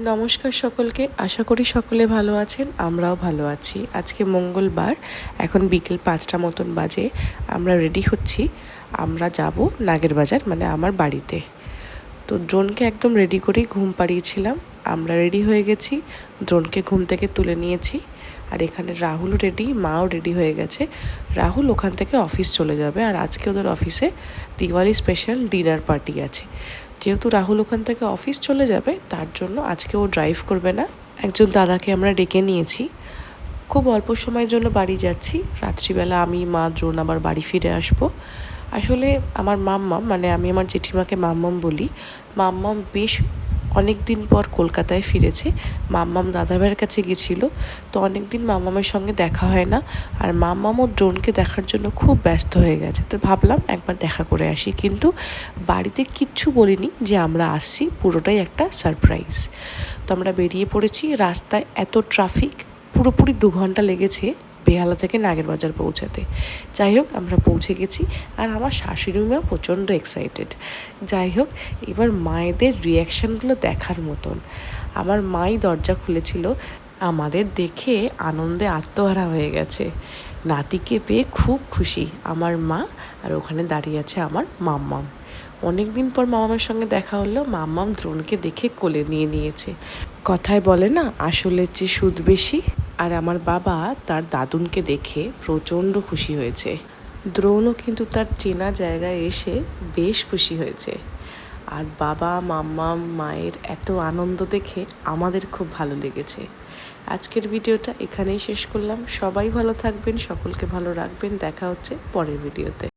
নমস্কার সকলকে, আশা করি সকলে ভালো আছেন। আমরাও ভালো আছি। আজকে মঙ্গলবার, এখন বিকেল 5টা মতন বাজে। আমরা রেডি হচ্ছি, আমরা যাব নাগেরবাজার, মানে আমার বাড়িতে। তো ড্রোনকে একদম রেডি করেই ঘুম পাড়িয়েছিলাম। আমরা রেডি হয়ে গেছি, ড্রোনকে ঘুম থেকে তুলে নিয়েছি। আর এখানে রাহুল রেডি, মাও রেডি হয়ে গেছে। রাহুল ওখান থেকে অফিস চলে যাবে, আর আজকে ওদের অফিসে দিওয়ালি স্পেশাল ডিনার পার্টি আছে। যেহেতু রাহুল ওখান থেকে অফিস চলে যাবে, তার জন্য আজকে ও ড্রাইভ করবে না। একজন দাদাকে আমরা ডেকে নিয়েছি। খুব অল্প সময়ের জন্য বাড়ি যাচ্ছি। রাত্রিবেলা আমি, মা, ড্রোন আবার বাড়ি ফিরে আসবো। আসলে আমার মাম্মাম, মানে আমি আমার জেঠিমাকে মাম্মাম বলি, মাম্মাম বেশ অনেক দিন পর কলকাতায় ফিরেছে। মাম্মাম দাদাভাইয়ের কাছে গেছিল, তো অনেক দিন মাম্মামের সঙ্গে দেখা হয় না। আর মাম্মামও ড্রোনকে দেখার জন্য খুব ব্যস্ত হয়ে গেছে, তো ভাবলাম একবার দেখা করে আসি। কিন্তু বাড়িতে কিচ্ছু বলিনি যে আমরা আসছি, পুরোটাই একটা সারপ্রাইজ। তো আমরা বেরিয়ে পড়েছি। রাস্তায় এত ট্রাফিক, পুরোপুরি 2 ঘন্টা লেগেছে বেহালা থেকে নাগেরবাজার পৌঁছাতে। যাই হোক, আমরা পৌঁছে গেছি, আর আমার শাশুড়ি মা প্রচণ্ড এক্সাইটেড। যাই হোক, এবার মায়েদের রিয়াকশানগুলো দেখার মতন। আমার মাই দরজা খুলেছিল, আমাদের দেখে আনন্দে আত্মহারা হয়ে গেছে। নাতিকে পেয়ে খুব খুশি আমার মা। আর ওখানে দাঁড়িয়ে আছে আমার মাম্মাম। অনেক দিন পর মামামের সঙ্গে দেখা হলো। মাম্মাম দ্রোণকে দেখে কোলে নিয়ে নিয়েছে। কথায় বলে না, আসলের চেয়ে সুদ বেশি। আর আমার বাবা তার দাদুনকে দেখে প্রচণ্ড খুশি হয়েছে। দ্রোণও কিন্তু তার চেনা জায়গায় এসে বেশ খুশি হয়েছে। আর বাবা, মাম্মাম, মায়ের এত আনন্দ দেখে আমাদের খুব ভালো লেগেছে। আজকের ভিডিওটা এখানেই শেষ করলাম। সবাই ভালো থাকবেন, সকলকে ভালো রাখবেন। দেখা হচ্ছে পরের ভিডিওতে।